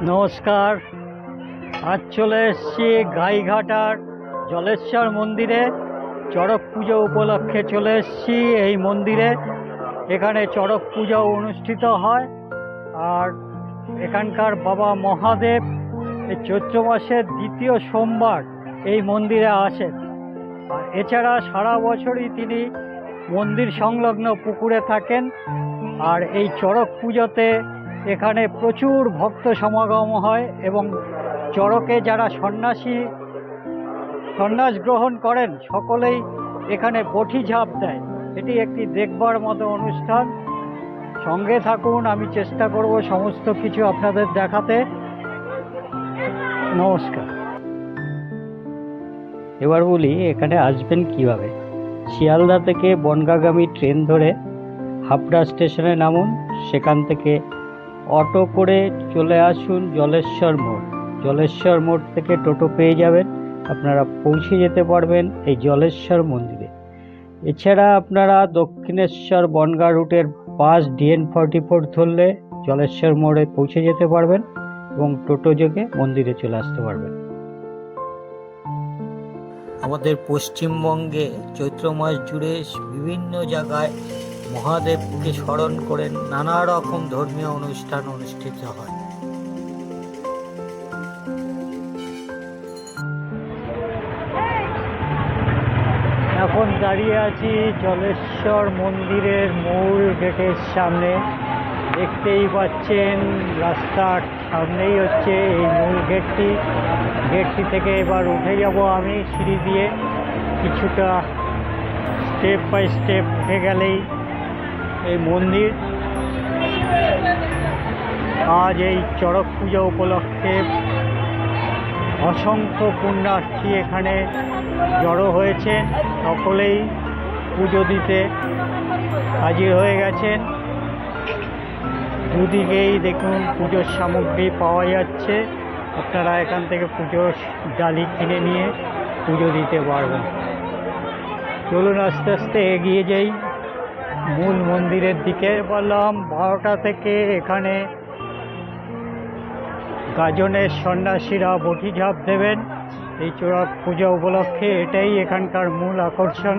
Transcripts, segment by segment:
নমস্কার। আজ চলে এসেছি গাইঘাটার জলেশ্বর মন্দিরে। চড়ক পুজো উপলক্ষে চলে এসেছি এই মন্দিরে। এখানে চড়ক পুজো অনুষ্ঠিত হয়। আর এখানকার বাবা মহাদেব এই চৈত্র মাসের দ্বিতীয় সোমবার এই মন্দিরে আসেন। আর এছাড়া সারা বছরই তিনি মন্দির সংলগ্ন পুকুরে থাকেন। আর এই চড়ক পুজোতে এখানে প্রচুর ভক্ত সমাগম হয় এবং চড়কে যারা সন্ন্যাস গ্রহণ করেন সকলেই এখানে বঠি ঝাঁপ দেয়। এটি একটি দেখবার মতো অনুষ্ঠান। সঙ্গে থাকুন, আমি চেষ্টা করব সমস্ত কিছু আপনাদের দেখাতে। নমস্কার। এবার বলি এখানে আসবেন কিভাবে। শিয়ালদা থেকে বনগাঁগামী ট্রেন ধরে হাবড়া স্টেশনে নামুন। সেখান থেকে অটো করে চলে আসুন জলেশ্বর মোড়। জলেশ্বর মোড় থেকে টোটো পেয়ে যাবেন, আপনারা পৌঁছে যেতে পারবেন এই জলেশ্বর মন্দিরে। এছাড়া আপনারা দক্ষিণেশ্বর বনগাঁ রুটের বাস DN44 ধরলে জলেশ্বর মোড়ে পৌঁছে যেতে পারবেন এবং টোটো যোগে মন্দিরে চলে আসতে পারবেন। আমাদের পশ্চিমবঙ্গে চৈত্র মাস জুড়ে বিভিন্ন জায়গায় মহাদেবকে স্মরণ করে নানা রকম ধর্মীয় অনুষ্ঠান অনুষ্ঠিত হয়। এখন দাঁড়িয়ে আছি জলেশ্বর মন্দিরের মূল গেটের সামনে। দেখতেই পাচ্ছেন রাস্তার সামনেই হচ্ছে এই মূল গেটটি। গেটটি থেকে এবার উঠে যাব আমি সিঁড়ি দিয়ে। কিছুটা স্টেপ বাই স্টেপ উঠে গেলেই এই মন্দির। আজ এই চড়ক পুজো উপলক্ষে অসংখ্য পুণ্যার্থী এখানে জড়ো হয়েছেন। সকলেই পুজো দিতে হাজির হয়ে গেছেন। দুদিকেই দেখুন পুজোর সামগ্রী পাওয়া যাচ্ছে। আপনারা এখান থেকে পুজোর ডালি কিনে নিয়ে পুজো দিতে পারবেন। চলুন আস্তে আস্তে এগিয়ে যাই মূল মন্দিরের দিকে। বললাম 12টা থেকে এখানে গাজনের সন্ন্যাসীরা বঠি ঝাঁপ দেবেন এই চড়ক পুজো উপলক্ষে। এটাই এখানকার মূল আকর্ষণ।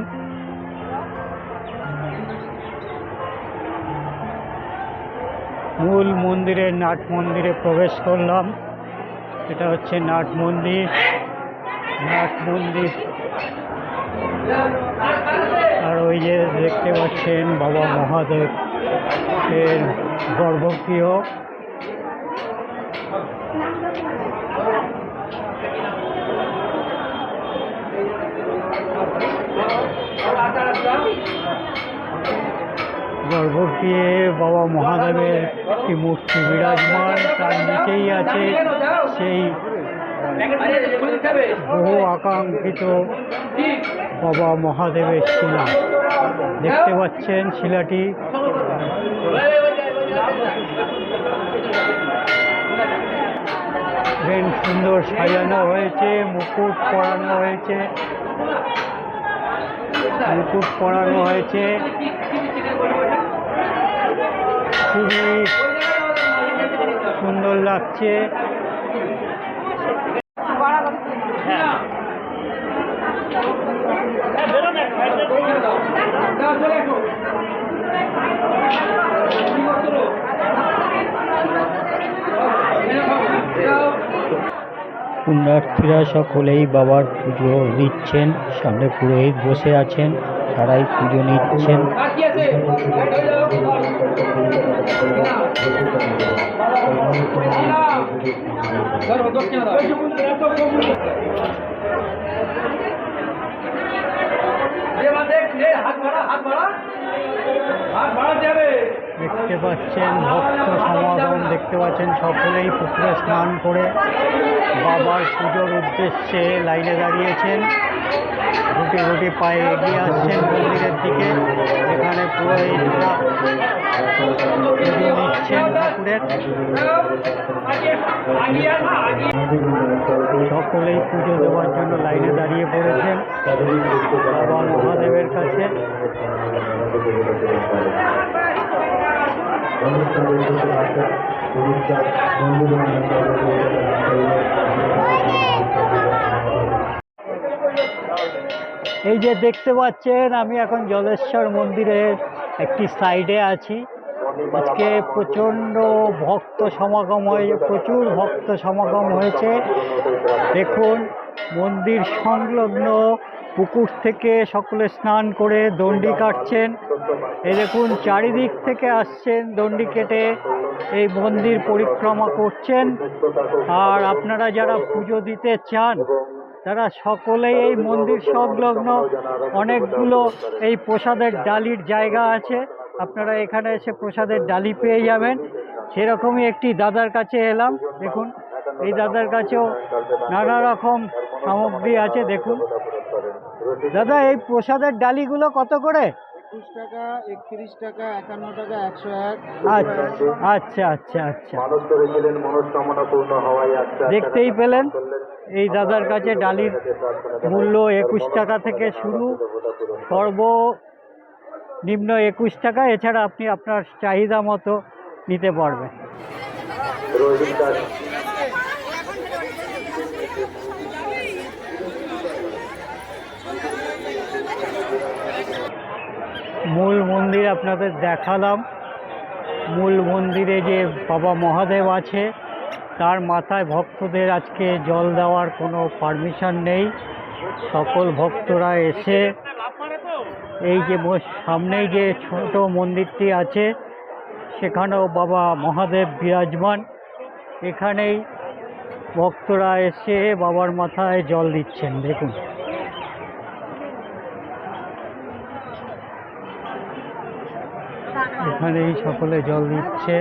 মূল মন্দিরের নাট মন্দিরে প্রবেশ করলাম। এটা হচ্ছে নাট মন্দির। আর ওই যে দেখতে পাচ্ছেন বাবা মহাদেব এর গর্ভগৃহ। গর্ভগৃহে বাবা মহাদেবের একটি মূর্তি বিরাজমান। তার নিচেই আছে সেই বহু আকাঙ্ক্ষিত বাবা মহাদেবের শিলা। দেখতে পাচ্ছেন শিলাটি। বেশ সুন্দর সাজানো হয়েছে, মুকুট পরানো হয়েছে। খুবই সুন্দর লাগছে। পুণ্যার্থীরা সকলেই বাবার পুজো দিচ্ছেন। সামনে পুরোহিত বসে আছেন, তারাই পুজো নিচ্ছেন। দেখতে পাচ্ছেন ভক্ত সমাগম, দেখতে পাচ্ছেন সকলেই পুকুরে স্নান করে বাবার পুজোর উদ্দেশ্যে লাইনে দাঁড়িয়েছেন। গুটি গুটি পায়ে এগিয়ে আসছেন মন্দিরের দিকে। এখানে পুরোহিতরা পুজো নিচ্ছেন ঠাকুরের। সকলেই পুজো দেওয়ার জন্য লাইনে দাঁড়িয়ে পড়েছেন বাবা মহাদেবের কাছে। এই যে দেখতে পাচ্ছেন, আমি এখন জলেশ্বর মন্দিরের একটি সাইডে আছি। আজকে প্রচণ্ড ভক্ত সমাগম প্রচুর ভক্ত সমাগম হয়েছে। দেখুন, মন্দির সংলগ্ন পুকুর থেকে সকলে স্নান করে দণ্ডি কাটছেন। এই দেখুন, চারিদিক থেকে আসছেন দণ্ডি কেটে এই মন্দির পরিক্রমা করছেন। আর আপনারা যারা পুজো দিতে চান তারা সকলেই এই মন্দির সংলগ্ন অনেকগুলো এই প্রসাদের ডালির জায়গা আছে, আপনারা এখানে এসে প্রসাদের ডালি পেয়ে যাবেন। সেরকমই একটি দাদার কাছে এলাম। দেখুন, এই দাদার কাছেও নানা রকম সামগ্রী আছে। দেখুন দাদা, এই প্রসাদের ডালিগুলো কত করে? 21 টাকা, 31 টাকা, 51 টাকা, 101। আচ্ছা আচ্ছা আচ্ছা, দেখতেই পেলেন এই দাদার কাছে ডালির মূল্য 21 টাকা থেকে শুরু, সর্বনিম্ন 21 টাকা। এছাড়া আপনি আপনার চাহিদা মতো নিতে পারবেন। মূল মন্দির আপনাদের দেখালাম। মূল মন্দিরে যে বাবা মহাদেব আছে তার মাথায় ভক্তদের আজকে জল দেওয়ার কোনো পারমিশন নেই। সকল ভক্তরা এসে এই যে সামনেই যে ছোট মন্দিরটি আছে সেখানেও বাবা মহাদেব বিরাজমান। এখানেই ভক্তরা এসে বাবার মাথায় জল দিচ্ছেন। দেখুন, এখানেই সকলে জল দিচ্ছে।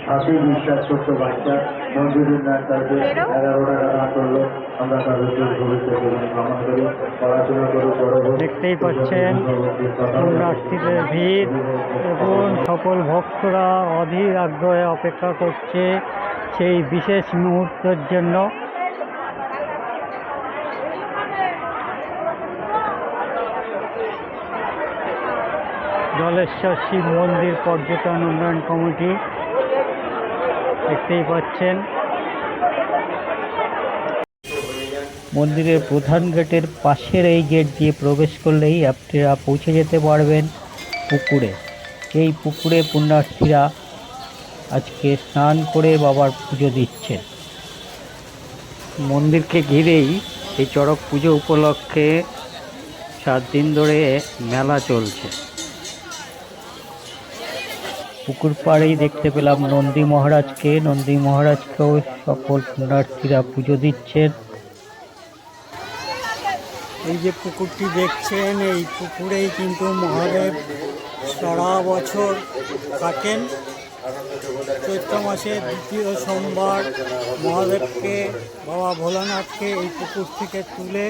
হাসি বিশ্বাস করতে বাচ্চা মন্দিরের না থাকবে 11 টাকা না করলো আমরা তাদের ভবিষ্যতে কামনা করি, পড়াশোনা করে দেখতেই পাচ্ছেন পুণ্যার্থীদের ভিড় এবং সকল ভক্তরা অধীর আগ্রহে অপেক্ষা করছে সেই বিশেষ মুহূর্তের জন্য। জলেশ্বর শিব মন্দির পর্যটন উন্নয়ন কমিটি, দেখতেই পাচ্ছেন। মন্দিরের প্রধান গেটের পাশের এই গেট দিয়ে প্রবেশ করলেই আপনারা পৌঁছে যেতে পারবেন পুকুরে। এই পুকুরে পুণ্যার্থীরা আজকে স্নান করে বাবার পুজো দিচ্ছেন। মন্দিরকে ঘিরেই এই চড়ক পুজো উপলক্ষে 7 দিন ধরে মেলা চলছে। পুকুর পাড়েই দেখতে পেলাম নন্দী মহারাজকে। নন্দী মহারাজকেও সকল পুণ্যার্থীরা পুজো দিচ্ছেন। এই যে পুকুরটি দেখছেন, এই পুকুরেই কিন্তু মহাদেব সারা বছর কাটেন। চৈত্র মাসের 2য় সোমবার মহাদেবকে, বাবা ভোলানাথকে এই পুকুর থেকে তুলে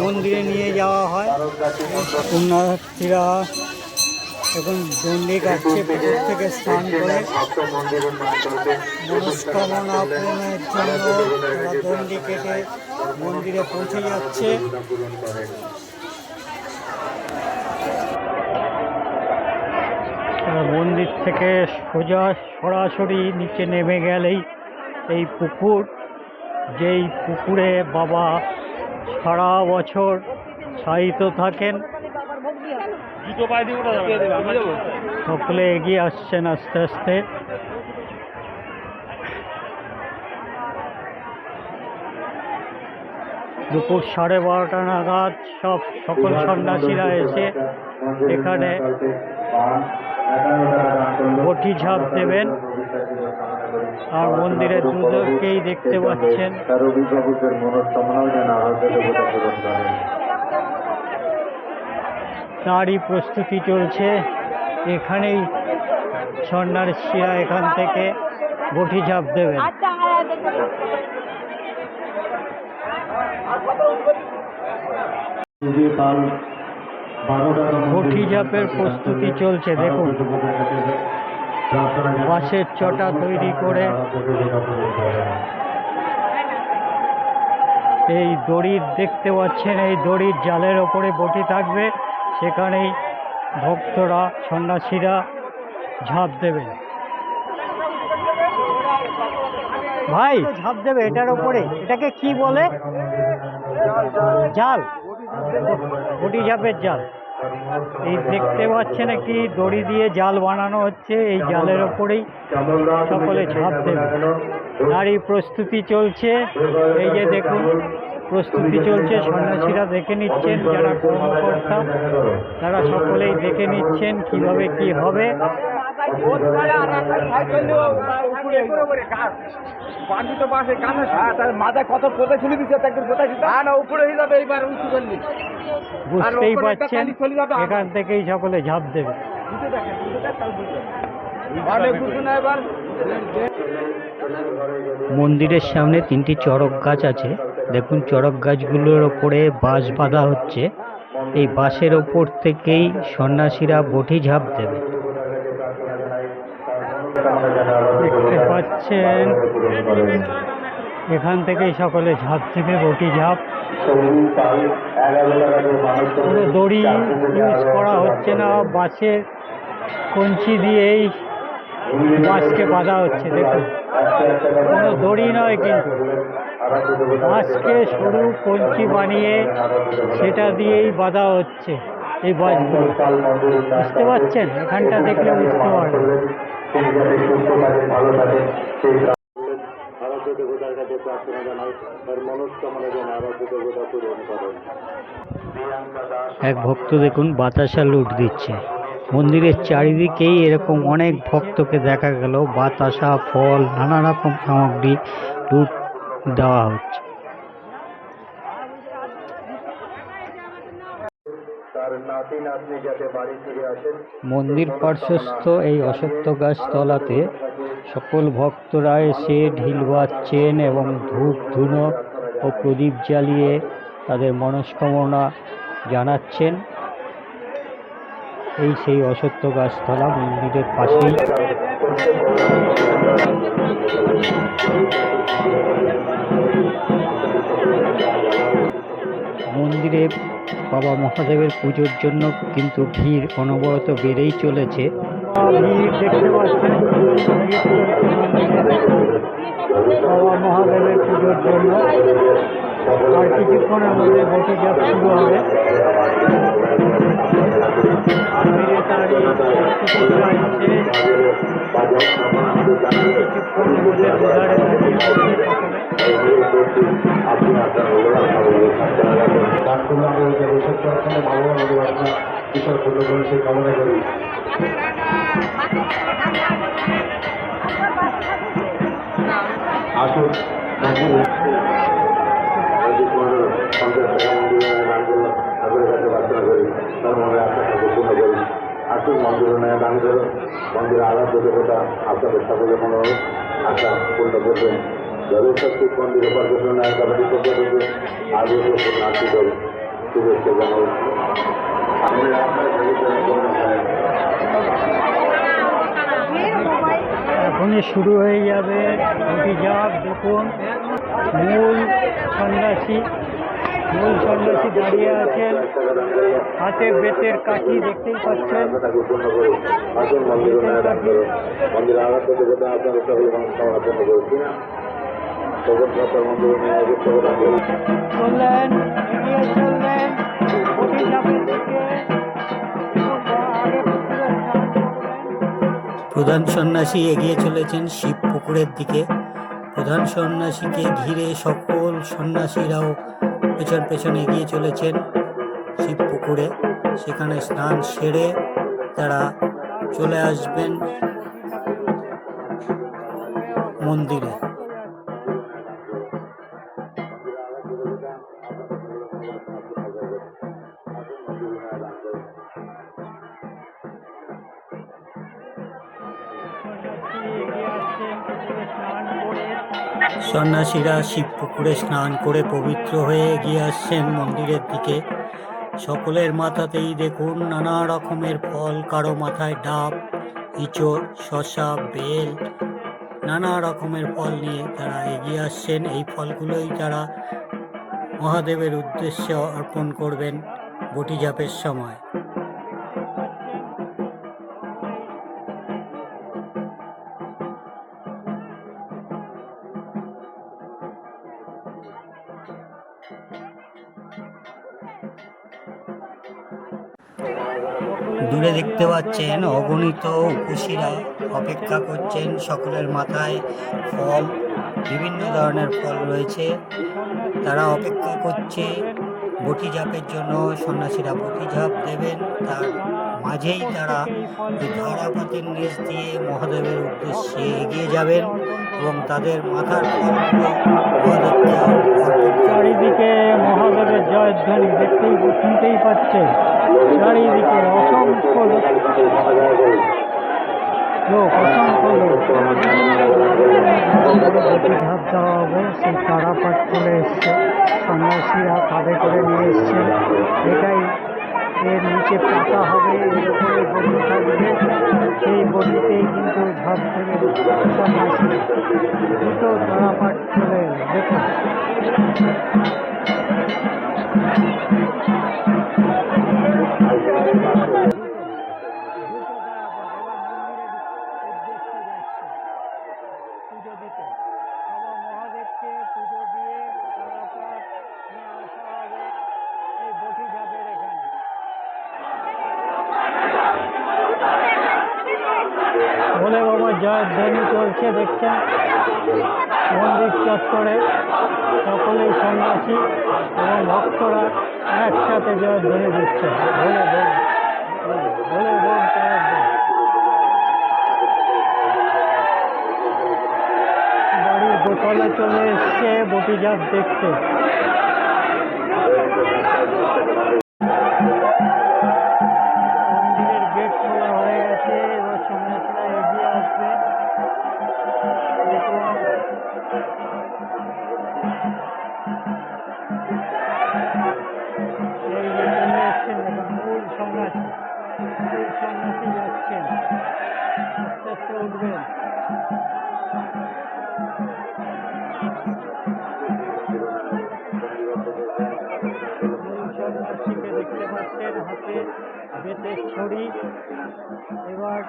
মন্দিরে নিয়ে যাওয়া হয়। পুণ্যার্থীরা এখন দণ্ডি কাটছে পুকুর থেকে স্নান করে। মনস্কামনা পূরণের জন্য তারা দণ্ডি কেটে মন্দিরে পৌঁছে যাচ্ছে। মন্দির থেকে সোজা সরাসরি নিচে নেমে গেলেই এই পুকুর, যেই পুকুরে বাবা সারা বছর শায়িত থাকেন। সকলে এগিয়ে আসছেন আস্তে আস্তে। দুপুর 12:30 নাগাদ সকল সন্ন্যাসীরা এসে এখানে বটি ঝাঁপ দেবেন। আর মন্দিরের দুর্গকেই দেখতে পাচ্ছেন। তারই প্রস্তুতি চলছে। এখানেই সন্ন্যাসীরা এখান থেকে বটি ঝাঁপ দেবেন। বটি ঝাঁপের প্রস্তুতি চলছে। দেখুন, বাঁশের চটা তৈরি করে এই দড়ির দেখতে পাচ্ছেন, এই দড়ির জালের ওপরে বটি থাকবে, সেখানেই ভক্তরা সন্ন্যাসীরা ঝাঁপ দেবে। ভাই ঝাঁপ দেবে এটার ওপরে, এটাকে কি বলে? জাল, বটি ঝাঁপের জাল। এই দেখতে পাচ্ছেন একটি দড়ি দিয়ে জাল বানানো হচ্ছে, এই জালের ওপরেই সকলে ঝাঁপ দেবে। নারী প্রস্তুতি চলছে, এই যে দেখুন প্রস্তুতি চলছে, সন্ন্যাসীরা দেখে নিচ্ছেন, যারা কর্মকর্তা তারা সকলেই দেখে নিচ্ছেন কিভাবে কি হবে। বুঝতেই পারছেন এখান থেকেই সকলে ঝাঁপ দেবে। মন্দিরের সামনে 3টি চড়ক গাছ আছে, দেখুন চড়ক গাছগুলোর ওপরে বাঁশ বাঁধা হচ্ছে, এই বাঁশের ওপর থেকেই সন্ন্যাসীরা বটি ঝাঁপ দেবে। দেখতে পাচ্ছেন এখান থেকেই সকলে ঝাঁপ দেবে, বটি ঝাঁপ। কোনো দড়ি ইউজ করা হচ্ছে না, বাঁশের কঞ্চি দিয়েই বাঁশকে বাঁধা হচ্ছে। দেখুন কোনো দড়ি নয়, কিন্তু বাঁশকে সরু কঞ্চি বানিয়ে সেটা দিয়েই বাঁধা হচ্ছে এই বাঁশগুলো। বুঝতে পারছেন? এখানটা দেখলে বুঝতে পারবেন। এক ভক্ত দেখুন বাতাসা লুট দিচ্ছে। মন্দিরের চারিদিকেই এরকম অনেক ভক্তকে দেখা গেল, বাতাসা, ফল, নানা রকম সামগ্রী লুট দেওয়া হচ্ছে। মন্দির পার্শ্বস্থ এই অশ্বত্থ গাছ তলাতে সকল ভক্তরা এসে ঢিল বাজছেন এবং ধূপ ধুনো ও প্রদীপ জ্বালিয়ে তাদের মনস্কামনা জানাচ্ছেন। এই সেই অশ্বত্থ গাছতলা মন্দিরের পাশেই। মন্দিরে বাবা মহাদেবের পুজোর জন্য কিন্তু ভিড় অনবরত বেড়েই চলেছে। ভিড় দেখতে পাচ্ছেন, বাবা মহাদেবের পুজোর জন্য। আর কিছুক্ষণের মধ্যে বটি ঝাঁপ শুরু হবে। কিছুক্ষণের মধ্যে দুধারে সেই কামনা করি। আসুন আসুন মন্দিরে দান করুন। মন্দিরের আরাধ্য দেবতা আপনাদের সকলে মনোরম আশা পূর্ণ করবেন। জগৎশক্তি মন্দিরে পর্যটনায় কমিটি পক্ষ থেকে আগে আশি করুন, শুভেচ্ছা জানাই। আমি আপনার এখনই শুরু হয়ে যাবে বটি ঝাঁপ। দেখুন মূল সন্ন্যাসী দাঁড়িয়ে আছেন, হাতে বেতের কাঠি দেখতেই পাচ্ছেন। মন্দিরের আরাধ্য দেবতা আপনাদের সকলে মনস্কামনা পূর্ণ করেছি না। চললেন, এগিয়ে চললেন বটি ঝাঁপের দিকে। প্রধান সন্ন্যাসী এগিয়ে চলেছেন শিব পুকুরের দিকে। প্রধান সন্ন্যাসীকে ঘিরে সকল সন্ন্যাসীরাও পেছন পেছন এগিয়ে চলেছেন শিব পুকুরে। সেখানে স্নান সেরে তারা চলে আসবেন মন্দিরে। সন্ন্যাসীরা শিব পুকুরে স্নান করে পবিত্র হয়ে এগিয়ে আসছেন মন্দিরের দিকে। সকলের মাথাতেই দেখুন নানা রকমের ফল, কারো মাথায় ডাব, ইঁচড়, শসা, বেল, নানা রকমের ফল নিয়ে তারা এগিয়ে আসছেন। এই ফলগুলোই তারা মহাদেবের উদ্দেশ্যে অর্পণ করবেন বটি ঝাঁপের সময়। দূরে দেখতে পাচ্ছেন অগণিত উপসীরা অপেক্ষা করছেন। সকলের মাথায় ফল, বিভিন্ন ধরনের ফল রয়েছে। তারা অপেক্ষা করছে বটি ঝাঁপের জন্য। সন্ন্যাসীরা বটি ঝাঁপ দেবেন, তার মাঝেই তারা ওই ধারাপাতের নিচ দিয়ে মহাদেবের উদ্দেশ্যে এগিয়ে যাবেন এবং তাদের মাথার ফলগুলো মহাদেবকে অর্পণ করবেন। চারিদিকে মহাদেবের জয়ধ্বনি শুনতেই পাচ্ছে। চারিদিকে অসংখ্য লোক, অসংখ্য লোক। বটি ঝাঁপ দেওয়া হবে, সেই তারাপাত চলে এসছে, সন্ন্যাসীরা কাঁধে করে নিয়ে এসছেন। এটাই এর নিচে পাতা হবে, এর উপরে বটি থাকবে, সেই বটিতেই কিন্তু ঝাঁপ দেবে সন্ন্যাসীরা। দুটো তারাপাত চলে এলো, দেখুন। পুজো দিতে বাবা মহাদেবকে পুজো দিয়ে তারাপাত নিয়ে আসা হবে এই বটি ঝাঁপের এখানে। ভোলে বাবার জয়ধ্বনি চলছে, দেখছেন মন্দির চত্বরে সকলেই সন্ন্যাসী এবং ভক্তরা একসাথে জয়ধ্বনি দিচ্ছে। ভোলে বোম, ভোলে বোম, তার বোম। বাড়ির দোতলে চলে এসছে বটি ঝাঁপ দেখতে। মন্দিরের গেট খোলা হয়ে গেছে, এবার সন্ন্যাসীরা এগিয়ে আসবে। দেখুন এই যে চলে এসছেন, দেখুন মূল সন্ন্যাসী যাচ্ছেন, আস্তে আস্তে উঠবেন। সন্ন্যাসীকে দেখতে পাচ্ছেন, হাতে বেতের ছড়ি। এবার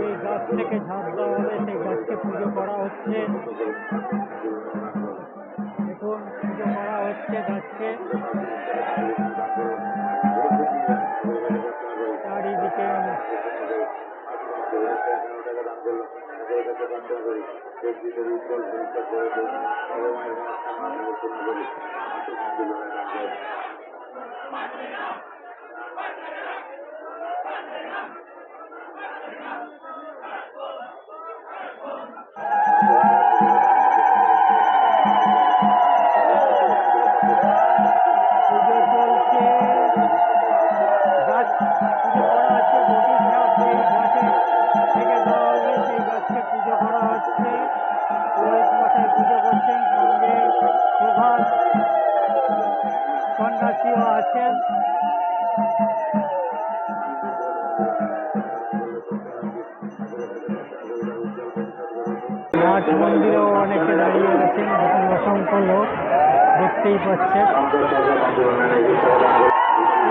এই গাছ থেকে ঝাঁপ দেওয়া হবে, সেই গাছকে পুজো করা হচ্ছে। দেখুন পুজো করা হচ্ছে গাছকে। চারিদিকে পুজো চলছে, গাছ পুজো করা হচ্ছে, বটি ঝাঁপ এই গাছে থেকে দেওয়া হবে, সেই গাছকে পুজো করা হচ্ছে। পুরোহিত মশাই পুজো করছেন, সঙ্গে প্রধান সন্ন্যাসীও আছেন। নাট মন্দিরেও অনেকে দাঁড়িয়ে আছেন, দেখুন অসংখ্য লোক দেখতেই পাচ্ছেন।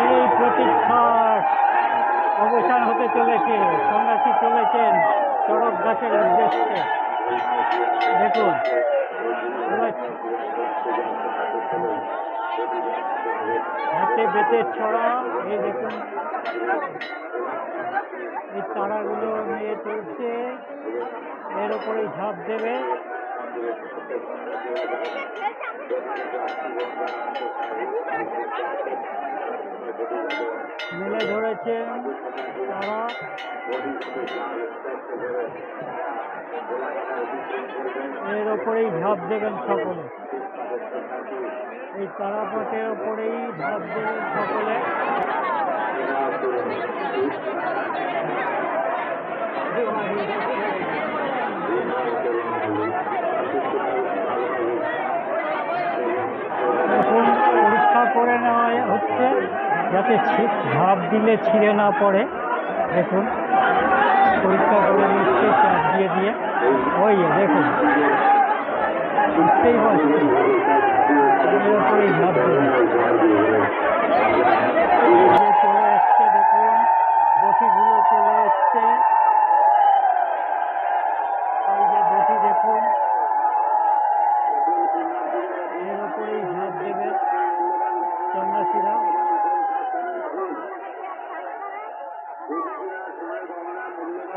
এই প্রতীক্ষার অবসান হতে চলেছে, সন্ন্যাসী চলেছেন চড়ক গাছের উদ্দেশ্যে। দেখুন হাতে বেতের ছড়া, এই দেখুন এই তারাগুলো নিয়ে চলছে, এর উপরেই ঝাঁপ দেবে। মেলে ধরেছেন তারা, এর ওপরেই ঝাঁপ দেবেন সকলে। এই তারাপথের ওপরেই ঝাঁপ দেবেন সকলে। এখন পরীক্ষা করে নেওয়া হচ্ছে যাতে ঝাঁপ দিলে ছিঁড়ে না পড়ে। দেখুন পরীক্ষা করে নিচ্ছে চাপ দিয়ে দিয়ে। ওই দেখুন বুঝতেই পারছি, এর ওপরেই ঝাঁপ দেবে। চলে এসছে, দেখুন বটিগুলো চলে এসছে। এই যে বটি দেখুন, এর ওপরেই ঝাঁপ দেবে সন্ন্যাসীরা।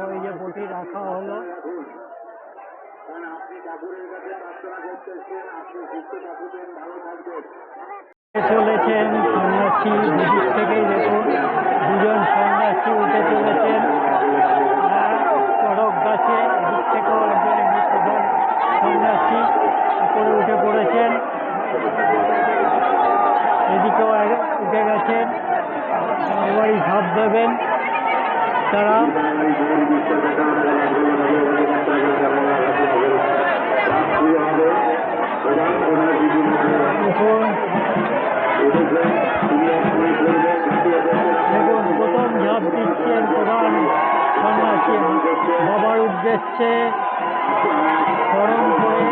ওই যে বটি রাখা হলো, চলেছেন সন্ন্যাসী দিদির থেকেই দেখুন দুজন সন্ন্যাসী উঠে চলেছেন চড়ক গাছে, দিক থেকেও একজন এমনি প্রধান সন্ন্যাসী উপরে উঠে পড়েছেন, এদিকেও উঠে গেছেন, এবারই ঝাঁপ দেবেন তারা। দেখুন প্রথম ঝাঁপ দিচ্ছেন প্রধান সন্ন্যাসী বাবার উদ্দেশ্যে স্মরণ করে,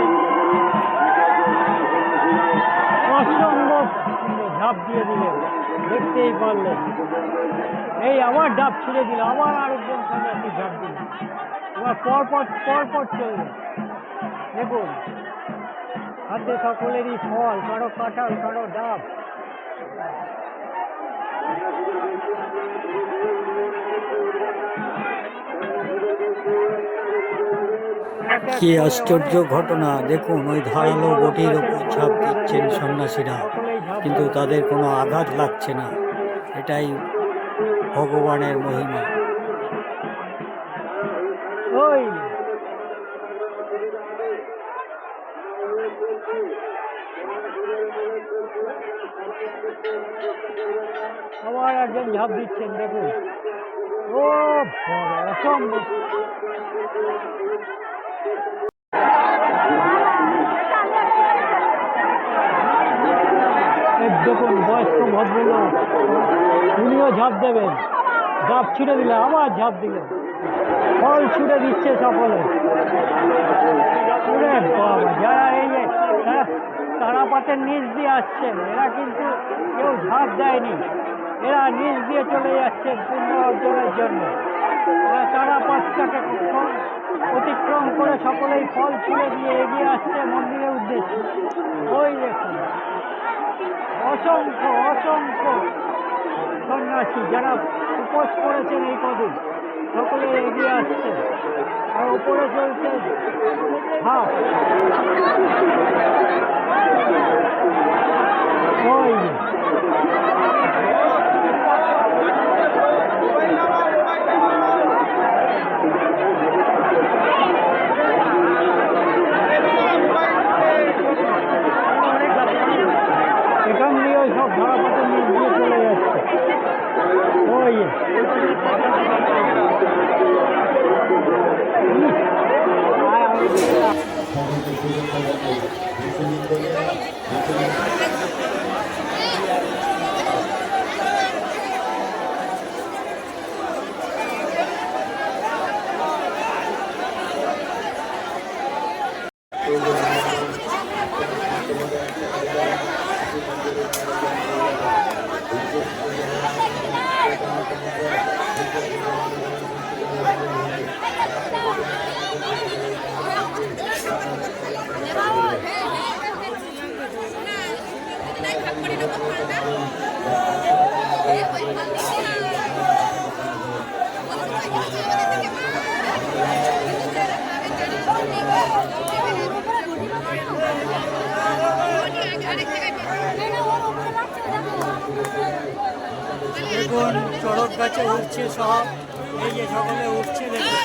অসম্ভব ঝাঁপ দিয়ে দিলেন, দেখতেই পারলেন। এই আবার ডাব ছুড়ে দিল, আবার আরেকজন সন্ন্যাসী ঝাঁপ দিল, এবার পরপর চলবে। দেখুন হাতে সকলেরই ফল, কারো কাঁঠাল, কারো ডাব। কি আশ্চর্য ঘটনা! দেখুন ওই ধারালো বটির ওপর ঝাঁপ দিচ্ছেন সন্ন্যাসীরা, কিন্তু তাদের কোনো আঘাত লাগছে না। এটাই ভগবানের মহিমা। ওই আবার একজন ঝাঁপ দিচ্ছেন, দেখুন ও অসম্ভব। দেখুন বয়স্ক ভদ্রলোক, উনিও ঝাঁপ দেবেন, ঝাঁপ ছুড়ে দিলে আবার ঝাঁপ দিলেন, ফল ছুড়ে দিচ্ছে সকলে। বাবা, যারা এই যে তারাপথের নিচ দিয়ে আসছেন এরা কিন্তু কেউ ঝাঁপ দেয়নি, এরা নিচ দিয়ে চলে যাচ্ছেন পুণ্য অর্জনের জন্য। তারাপথটাকে অতিক্রম করে সকলেই ফল ছুড়ে দিয়ে এগিয়ে আসছে মন্দিরের উদ্দেশ্যে। ওই দেখুন অসংখ্য অসংখ্য সন্ন্যাসী যারা উপোস করেছেন এই কদিন, সকলে এগিয়ে আসছে আর উপরে চলছে ঝাঁপ। ওই এখান দিয়ে সব ধারাপথের নিচ দিয়ে চলে যাচ্ছে। ওই দেখুন চড়ক গাছে উঠছে সব, এই যে সকলে উঠছে দেখুন।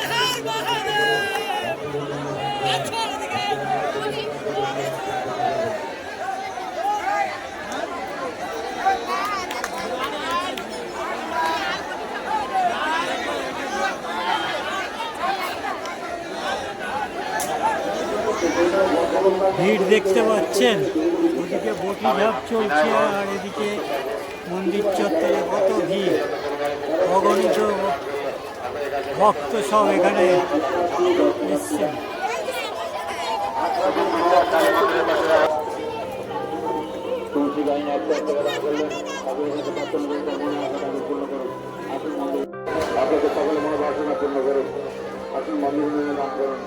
ভিড় দেখতে পাচ্ছেন, ওদিকে বটি ঝাঁপ চলছে আর এদিকে মন্দির চত্বরে কত ভিড়, অগণিত ভক্ত সব এখানে এসছেন। আপনাকে সকলে মনোবাসনা পূর্ণ করুন, আসুন মন্দির নাম করুন।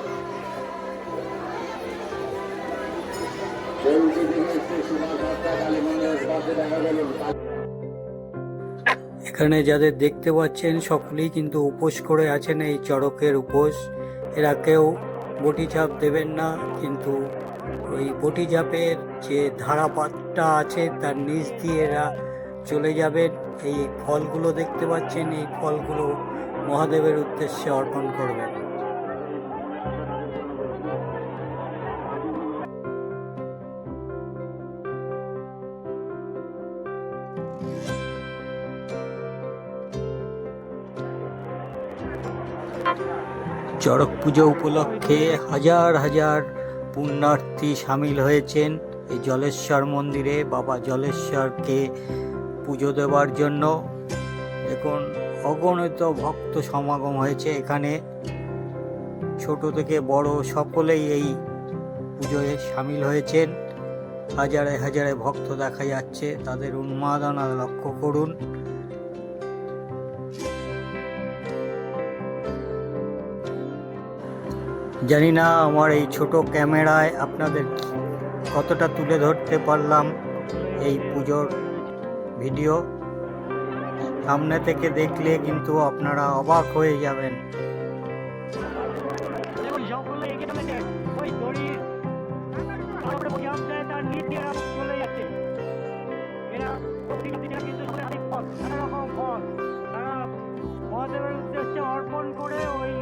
এখানে যাদের দেখতে পাচ্ছেন সকলেই কিন্তু উপোস করে আছেন, এই চড়কের উপোস। এরা কেউ বটি চাপ দেবেন না, কিন্তু ওই বটি চাপের যে ধারাপাতটা আছে তার নিচ দিয়ে এরা চলে যাবেন। এই ফলগুলো দেখতে পাচ্ছেন, এই ফলগুলো মহাদেবের উদ্দেশ্যে অর্পণ করবেন। চড়ক পুজো উপলক্ষে হাজার হাজার পুণ্যার্থী সামিল হয়েছেন এই জলেশ্বর মন্দিরে বাবা জলেশ্বরকে পুজো দেওয়ার জন্য। দেখুন অগণিত ভক্ত সমাগম হয়েছে এখানে, ছোট থেকে বড় সকলেই এই পুজোয় সামিল হয়েছেন। হাজারে হাজারে ভক্ত দেখা যাচ্ছে, তাদের উন্মাদনা লক্ষ্য করুন। জানি না আমার এই ছোট ক্যামেরায় আপনাদের কতটা তুলে ধরতে পারলাম এই পুজোর ভিডিও। সামনে থেকে দেখলে কিন্তু আপনারা অবাক হয়ে যাবেন। মহাদেবের উদ্দেশ্যে অর্পণ করে ওই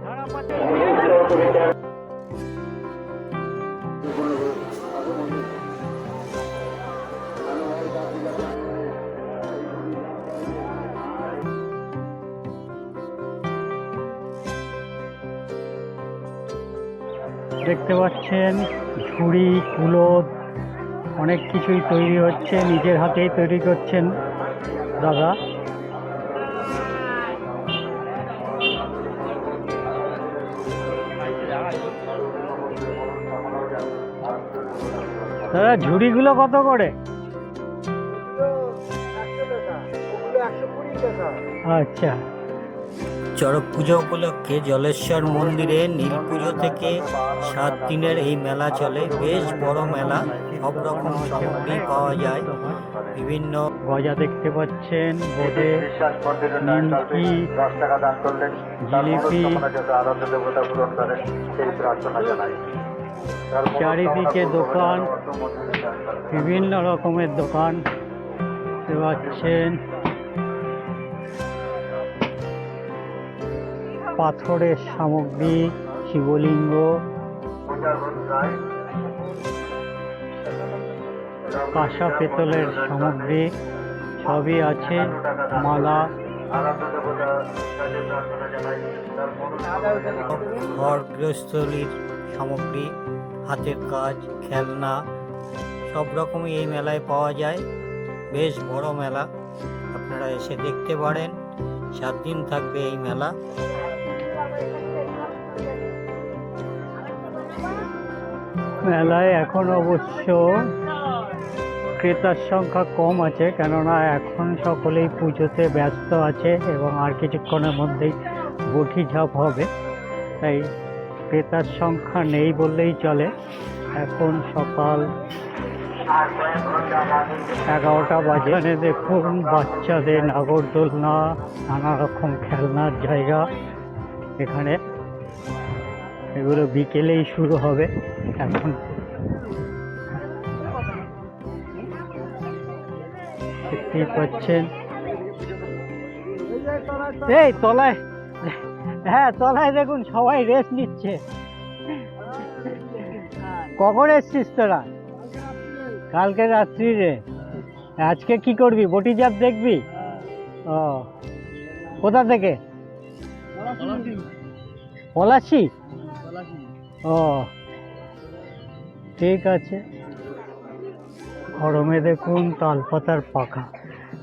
ধারাপাতে দেখতে পাচ্ছেন ঝুড়ি কুলোদ অনেক কিছুই তৈরি হচ্ছে, নিজের হাতেই তৈরি করছেন দাদা। দাদা ঝুড়িগুলো কত করে? আচ্ছা। চড়ক পুজো উপলক্ষে জলেশ্বর মন্দিরে নীল পুজো থেকে 7 দিনের এই মেলা চলে। বেশ বড় মেলা, সব রকম সামগ্রী পাওয়া যায়। বিভিন্ন গজা দেখতে পাচ্ছেন, বোঁদে, নিমকি, জিলিপি, চারিদিকে দোকান, বিভিন্ন রকমের দোকান দেখতে পাচ্ছেন। পাথরের সামগ্রী, শিবলিঙ্গ, কাঁসা পেতলের সামগ্রী সবই আছে, মালা, ঘর গৃহস্থলীর সামগ্রী, হাতের কাজ, খেলনা, সব রকমই এই মেলায় পাওয়া যায়। বেশ বড় মেলা, আপনারা এসে দেখতে পারেন। 7 দিন থাকবে এই মেলা। মেলায় এখন অবশ্য ক্রেতার সংখ্যা কম আছে, কেননা এখন সকলেই পুজোতে ব্যস্ত আছে এবং আর কিছুক্ষণের মধ্যেই বটি ঝাঁপ হবে, তাই ক্রেতার সংখ্যা নেই বললেই চলে। এখন সকাল 11টা বাজে। এখানে দেখুন বাচ্চাদের নাগরদোলনা, নানা রকম খেলনার জায়গা এখানে। এগুলো বিকেলেই শুরু হবে। এখন দেখতেই পাচ্ছেন, এই তলায়, হ্যাঁ তলায় দেখুন সবাই রেস্ট নিচ্ছে। কখন এসছিস তোরা? কালকে রাত্রি রে। আজকে কি করবি? বটি চাপ দেখবি? ও, কোথা থেকে? পলাশি। ও ঠিক আছে। গরমে দেখুন তালপাতার পাখা,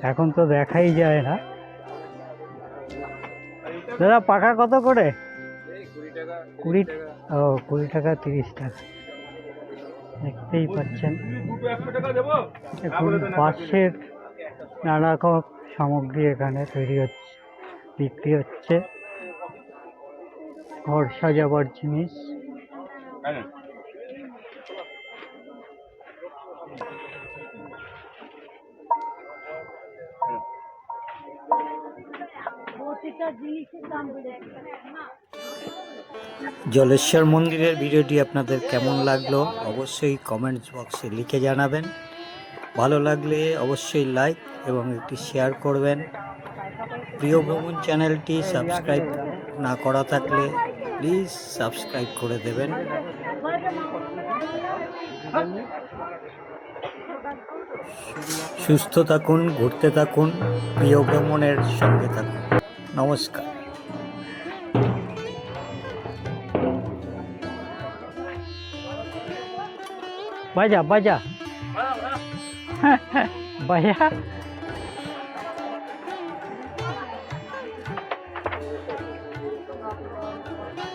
এখন তো দেখাই যায় না। দাদা পাখা কত করে? 20 ও 20 টাকা 30 টাকা। দেখতেই পাচ্ছেন এখন বাঁশের নানা রকম সামগ্রী এখানে তৈরি হচ্ছে, বিক্রি হচ্ছে। ঘর সাজাবার জিনিস, জলেশ্বর মন্দিরের ভিডিওটি আপনাদের কেমন লাগলো অবশ্যই কমেন্টস বক্সে লিখে জানাবেন। ভালো লাগলে অবশ্যই লাইক এবং একটি শেয়ার করবেন। প্রিয় ভ্রমণ চ্যানেলটি সাবস্ক্রাইব না করা থাকলে প্লিজ সাবস্ক্রাইব করে দেবেন। সুস্থ থাকুন, ঘুরতে থাকুন, প্রিয় ভ্রমণের সঙ্গে থাকুন। নমস্কার। বাজা বাজা বাজা।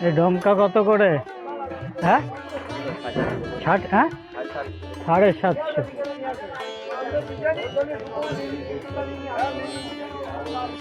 এই ডমকা কত করে? হ্যাঁ 60, হ্যাঁ 750।